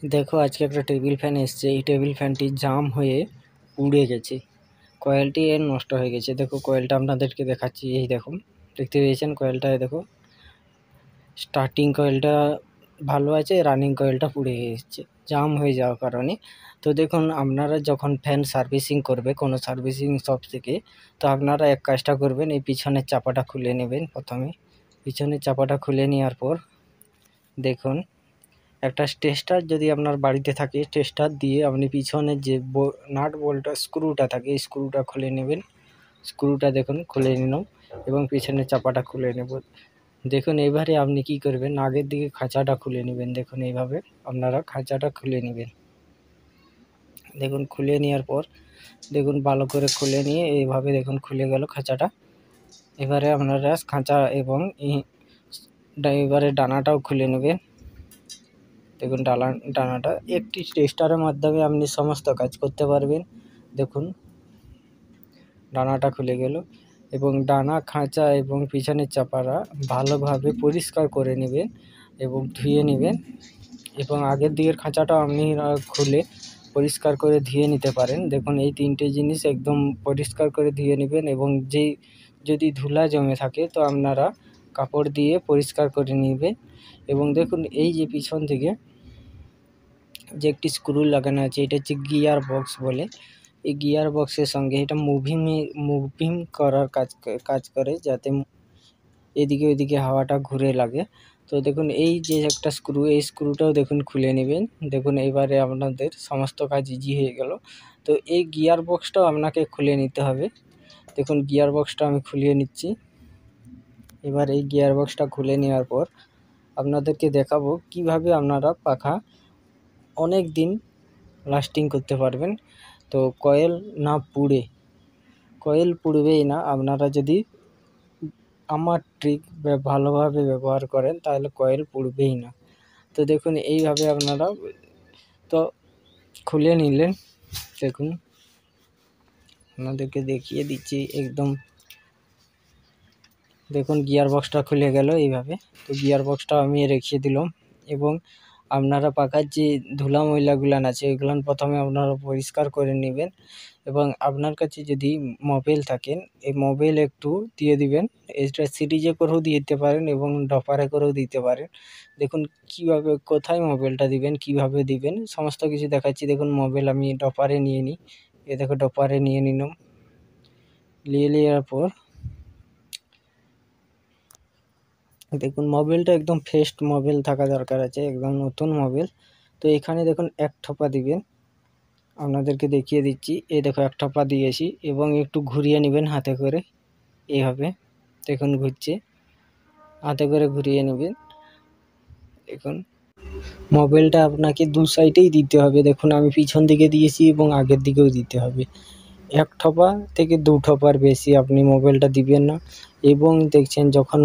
দেখো আজকে একটা টেবিল ফ্যান এসছে। এই টেবিল ফ্যানটি জাম হয়ে উড়ে গেছে, কয়েলটি এর নষ্ট হয়ে গেছে। দেখো কয়েলটা আপনাদেরকে দেখাচ্ছি। এই দেখুন, দেখতে পেয়েছেন কয়েলটা? দেখো স্টার্টিং কয়েলটা ভালো আছে, রানিং কয়েলটা পুড়ে গেছে জাম হয়ে যাওয়ার কারণে। তো দেখুন, আপনারা যখন ফ্যান সার্ভিসিং করবে কোনো সার্ভিসিং শপ থেকে, তো আপনারা এক কাজটা করবেন, এই পিছনের চাপাটা খুলে নেবেন। প্রথমে পিছনের চাপাটা খুলে নেওয়ার পর দেখুন, একটা টেস্টার যদি আপনার বাড়িতে থাকে, টেস্টার দিয়ে আপনি পিছনের যে নাট বল্টটা স্ক্রুটা থাকে, এই স্ক্রুটা খুলে নেবেন। স্ক্রুটা দেখুন খুলে নিলাম এবং পিছনের চাপাটা খুলে নেব। দেখুন এবারে আপনি কি করবেন, আগের দিকে খাঁচাটা খুলে নেবেন। দেখুন এইভাবে আপনারা খাঁচাটা খুলে নেবেন। দেখুন খুলে নেওয়ার পর দেখুন ভালো করে খুলে নিয়ে এইভাবে দেখুন খুলে গেল খাঁচাটা। এবারে আপনারা খাঁচা এবং এবারে ডানাটাও খুলে নেবেন। দেখুন ডানাটা একটি টেস্টারের মাধ্যমে আপনি সমস্ত কাজ করতে পারবেন। দেখুন ডানাটা খুলে গেল এবং ডানা, খাঁচা এবং পিছনের চাপাটা ভালোভাবে পরিষ্কার করে নেবেন এবং ধুয়ে নেবেন। এবং আগের দিকের খাঁচাটা আপনি খুলে পরিষ্কার করে ধুয়ে নিতে পারেন। দেখুন এই তিনটে জিনিস একদম পরিষ্কার করে ধুয়ে নেবেন এবং যদি ধুলা জমে থাকে তো আপনারা কাপড় দিয়ে পরিষ্কার করে নেবেন। এবং দেখুন এই যে পিছন থেকে যে একটি স্ক্রু লাগানো আছে, এটা হচ্ছে গিয়ার বক্স বলে। এই গিয়ার বক্সের সঙ্গে এটা মুভিং করার কাজ করে, যাতে এদিকে ওইদিকে হাওয়াটা ঘুরে লাগে। তো দেখুন এই যে একটা স্ক্রু, এই স্ক্রুটাও দেখুন খুলে নেবেন। দেখুন এবারে আপনাদের সমস্ত কাজ ইজি হয়ে গেল। তো এই গিয়ার বক্সটাও আপনাকে খুলে নিতে হবে। দেখুন গিয়ার বক্সটা আমি খুলিয়ে নিচ্ছি। এবার এই গিয়ার বক্সটা খুলে নেওয়ার পর আপনাদেরকে দেখাবো কিভাবে আপনারা পাখা অনেক দিন লাস্টিং করতে পারবেন। তো কয়েল পুড়বেই না আপনারা যদি আমার ট্রিক ভালোভাবে ব্যবহার করেন, তাহলে কয়েল পুড়বেই না। তো দেখুন এইভাবে আপনারা তো খুলে নিলেন। দেখুন আপনাদেরকে দেখিয়ে দিচ্ছি একদম। দেখুন গিয়ার বক্সটা খুলে গেল এইভাবে। তো গিয়ার বক্সটা আমি রেখে দিলাম এবং আপনারা পাখার যে ধুলা ময়লাগুলান আছে ওইগুলান প্রথমে আপনারা পরিষ্কার করে নেবেন। এবং আপনার কাছে যদি মোবিল থাকেন, এই মোবিল একটু দিয়ে দিবেন। এটা সিরিজে করেও দিতে পারেন এবং ডপারে করেও দিতে পারেন। দেখুন কিভাবে, কোথায় মোবিলটা দিবেন, কিভাবে দিবেন সমস্ত কিছু দেখাচ্ছি। দেখুন মোবিল আমি ডপারে নিয়ে নিই। এ দেখো ডপারে নিয়ে নিলাম। নিয়ে নেওয়ার পর দেখুন মোবিলটা একদম ফ্রেশ মোবিল থাকা দরকার আছে, একদম নতুন মোবিল। তো এখানে দেখুন এক ঠোপা দিবেন। আপনাদেরকে দেখিয়ে দিচ্ছি। এই দেখো এক ঠোপা দিয়েছি এবং একটু ঘুরিয়ে নেবেন হাতে করে এইভাবে। দেখুন ঘুরছে, হাতে করে ঘুরিয়ে নেবেন। দেখুন মোবিলটা আপনাকে দু সাইডেই দিতে হবে। দেখুন আমি পিছন দিকে দিয়েছি এবং আগের দিকেও দিতে হবে। এক ঠোপা থেকে দু ঠোপার বেশি আপনি মোবিলটা দিবেন না। এবং দেখছেন যখন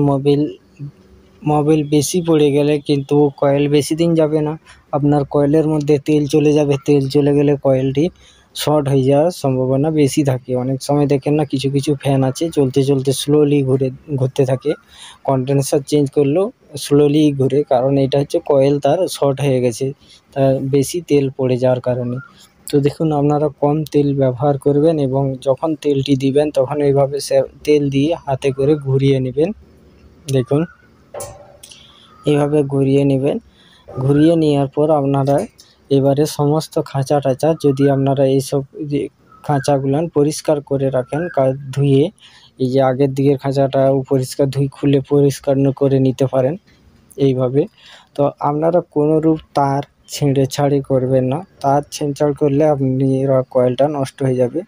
মোবিল বেশি পড়ে গেলে কিন্তু কয়েল বেশি দিন যাবে না। আপনার কয়েলের মধ্যে তেল চলে যাবে। তেল চলে গেলে কয়েলটি শর্ট হয়ে যাওয়ার সম্ভাবনা বেশি থাকে। অনেক সময় দেখেন না, কিছু কিছু ফ্যান আছে চলতে চলতে স্লোলি ঘুরতে থাকে। কন্ডেন্সার চেঞ্জ করলেও স্লোলি ঘুরে, কারণ এটা হচ্ছে কয়েল তার শর্ট হয়ে গেছে, তার বেশি তেল পড়ে যাওয়ার কারণে। তো দেখুন আপনারা কম তেল ব্যবহার করবেন এবং যখন তেলটি দিবেন তখন এইভাবে তেল দিয়ে হাতে করে ঘুরিয়ে নেবেন। দেখুন এইভাবে ঘুরিয়ে নেবেন। ঘুরিয়ে নেওয়ার পর আপনারা এবারে সমস্ত খাঁচা টাচা, যদি আপনারা এইসব যে খাঁচাগুলান পরিষ্কার করে রাখেন ধুয়ে, এই যে আগের দিকের খাঁচাটা পরিষ্কার খুলে পরিষ্কার করে নিতে পারেন এইভাবে। তো আপনারা কোনোরূপ তার ছেঁড়াছাড়ি করবেন না। তার ছেঁড়াছাড়ি করলে কয়েলটা নষ্ট হয়ে যাবে।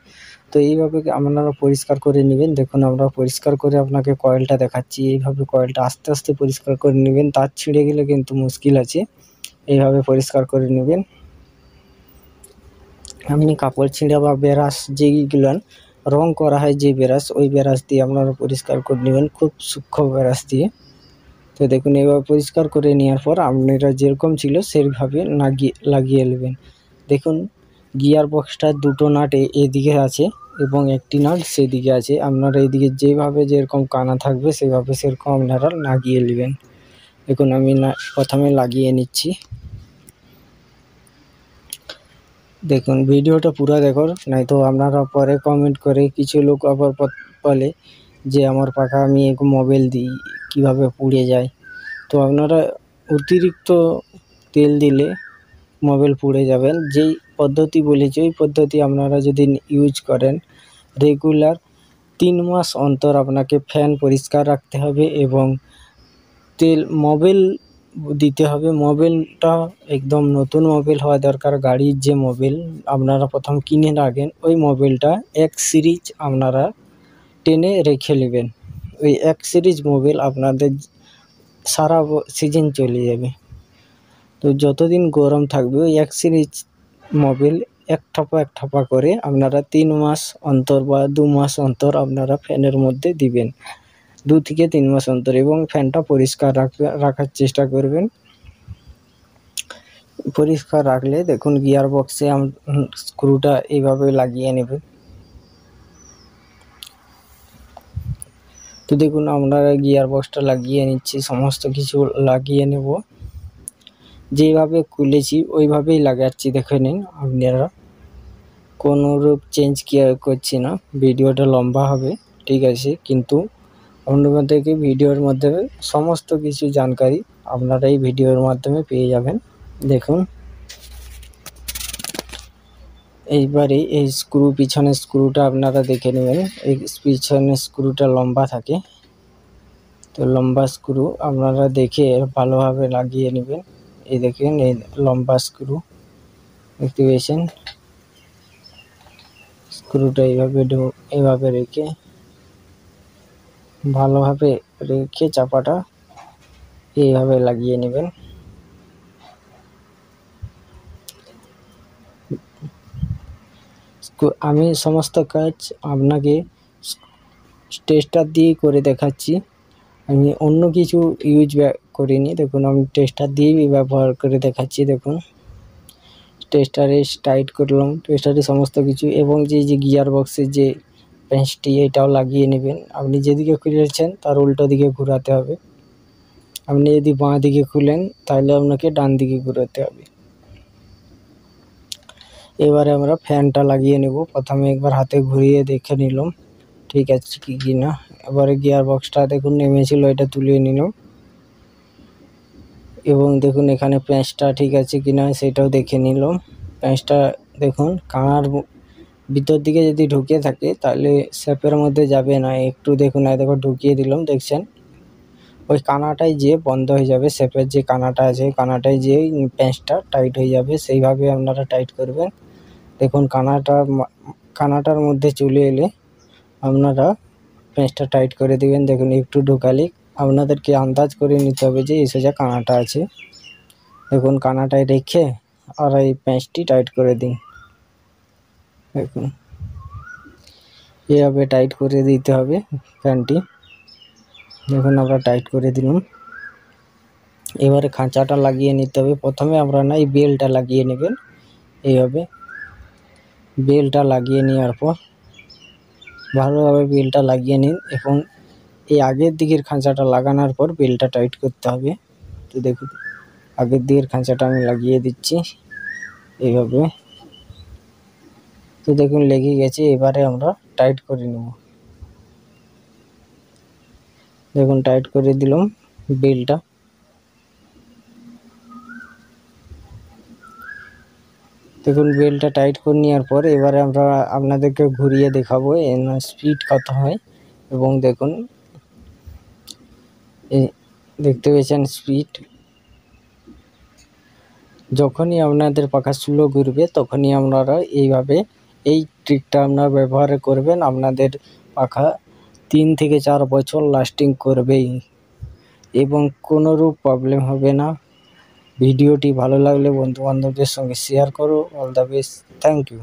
তো এইভাবে আপনারা পরিষ্কার করে নেবেন। দেখুন আমরা পরিষ্কার করে আপনাকে কয়েলটা দেখাচ্ছি। এইভাবে কয়েলটা আস্তে আস্তে পরিষ্কার করে নেবেন, তার ছিঁড়ে গেলে কিন্তু মুশকিল আছে। এইভাবে পরিষ্কার করে নেবেন। আপনি কাপড় ছিঁড়া বা ব্রাশ যেইগুলান রং করা হয়, যে ব্রাশ, ওই ব্রাশ দিয়ে আপনারা পরিষ্কার করে নেবেন, খুব সূক্ষ্ম ব্রাশ দিয়ে। তো দেখুন এইভাবে পরিষ্কার করে নেওয়ার পর আপনারা যেরকম ছিল সেইভাবে লাগিয়ে নেবেন। দেখুন গিয়ার বক্সটার দুটো নাট এদিকে আছে এবং একটি নাট সেদিকে আছে। আপনারা এইদিকে যেভাবে যেরকম কানা থাকবে সেরকম আপনারা লাগিয়ে নেবেন। দেখুন আমি প্রথমে লাগিয়ে নিচ্ছি। দেখুন ভিডিওটা পুরো দেখো, নাই তো আপনারা পরে কমেন্ট করে কিছু লোক আবার বলে যে আমার পাখা আমি এক মোবাইল দিই কীভাবে পুড়ে যায়। তো আপনারা অতিরিক্ত তেল দিলে মোবাইল পুড়ে যাবেন। যেই পদ্ধতি বলেছি ওই পদ্ধতি আপনারা যদি ইউজ করেন রেগুলার 3 মাস অন্তর আপনাকে ফ্যান পরিষ্কার রাখতে হবে এবং তেল মোবিল দিতে হবে। মোবিলটা একদম নতুন মোবিল হওয়া দরকার। গাড়ির যে মোবিল আপনারা প্রথম কিনে রাখেন ওই মোবিলটা 1 সিরিজ আপনারা টেনে রেখে নেবেন। ওই 1 সিরিজ মোবিল আপনাদের সারা সিজন চলে যাবে। তো যতদিন গরম থাকবে ওই 1 সিরিজ মোবিল এক ঠপা করে আপনারা 3 মাস অন্তর বা 2 মাস অন্তর আপনারা ফ্যানের মধ্যে দিবেন। 2 থেকে 3 মাস অন্তর এবং ফ্যানটা পরিষ্কার রাখার চেষ্টা করবেন। পরিষ্কার রাখলে দেখুন গিয়ার বক্সে স্ক্রুটা এইভাবে লাগিয়ে নেবেন। তো দেখুন আমরা গিয়ার বক্সটা লাগিয়ে নিচ্ছি, সমস্ত কিছু লাগিয়ে নেব। যেভাবে খুলেছি ওইভাবেই লাগাচ্ছি, দেখে নিন আপনারা, কোনোরূপ চেঞ্জ করছি না। ভিডিওটা লম্বা হবে ঠিক আছে, কিন্তু আপনাদেরকে ভিডিওর মাধ্যমে সমস্ত কিছু জানকারি আপনারা এই ভিডিওর মাধ্যমে পেয়ে যাবেন। দেখুন এইবারে এই পিছনের স্ক্রুটা আপনারা দেখে নেবেন। এই পিছনের স্ক্রুটা লম্বা থাকে, তো লম্বা স্ক্রু আপনারা দেখে ভালোভাবে লাগিয়ে নেবেন। এই দেখেন এই লম্বা স্ক্রু দেখতে পেয়েছেন। স্ক্রুটা এইভাবে রেখে ভালোভাবে চাপাটা এইভাবে লাগিয়ে নেবেন। আমি সমস্ত কাজ আপনাকে টেস্টার দিয়ে করে দেখাচ্ছি, আমি অন্য কিছু ইউজ করিনি। দেখুন আমি টেস্টার দিয়েই ব্যবহার করে দেখাচ্ছি। দেখুন টেস্টারে টাইট করলাম, টেস্টারে সমস্ত কিছু, এবং যে গিয়ার বক্সের যে পেঁচটি এটাও লাগিয়ে নেবেন। আপনি যেদিকে খুলেছেন তার উল্টো দিকে ঘোরাতে হবে। আপনি যদি বাঁ দিকে খুলেন তাহলে আপনাকে ডান দিকে ঘোরাতে হবে। এবারে আমরা ফ্যানটা লাগিয়ে নেব। প্রথমে একবার হাতে ঘুরিয়ে দেখে নিলাম ঠিক আছে কি না। এবারে গিয়ার বক্সটা দেখুন নেমেছিল, এটা তুলে নিলাম এবং দেখুন এখানে প্যাঁচটা ঠিক আছে কিনা সেটাও দেখে নিলাম। প্যাঁচটা দেখুন কানার ভিতর দিকে যদি ঢুকে থাকে তাহলে শেপের মধ্যে যাবে না। একটু দেখুন দেখো ঢুকিয়ে দিলাম, দেখছেন ওই কানাটাই যে বন্ধ হয়ে যাবে। শেপের যে কানাটা আছে কানাটাই যে প্যাঁচটা টাইট হয়ে যাবে, সেইভাবে আপনারা টাইট করবেন। দেখুন কানাটার মধ্যে চলে এলে আপনারা প্যাঁচটা টাইট করে দেবেন। দেখুন একটু ঢোকালে আপনাদেরকে আন্দাজ করে নিতে হবে যে এসে যা কানাটা আছে। দেখুন কানাটায় রেখে আর এই প্যাঁচটি টাইট করে দিন। দেখুন এভাবে টাইট করে দিতে হবে ফ্যানটি। দেখুন আমরা টাইট করে দিলাম। এবারে খাঁচাটা লাগিয়ে নিতে হবে। প্রথমে আমরা এই বেলটা লাগিয়ে নেবেন। এইভাবে বেলটা লাগিয়ে নেওয়ার পর ভালোভাবে বেলটা লাগিয়ে নিন এবং এই আগের দিকের খাঁচাটা লাগানোর পর বেলটা টাইট করতে হবে। তো দেখুন আগের দিকের খাঁচাটা আমি লাগিয়ে দিচ্ছি এইভাবে। তো দেখুন লেগে গেছে, এবারে আমরা টাইট করে নেব। দেখুন টাইট করে দিলাম বেলটা। দেখুন বেলটা টাইট করে নেওয়ার পর এবারে আমরা আপনাদেরকে ঘুরিয়ে দেখাবো স্পিড কত হয়। এবং দেখুন দেখতে পেয়েছেন স্পিড। যখনই আপনাদের পাখা স্লো ঘুরবে তখনই আপনারা এইভাবে এই ট্রিকটা আপনারা ব্যবহার করবেন। আপনাদের পাখা 3 থেকে 4 বছর লাস্টিং করবেই এবং কোনোরূপ প্রবলেম হবে না। ভিডিওটি ভালো লাগলে বন্ধুবান্ধবদের সঙ্গে শেয়ার করো। All the best, thank you.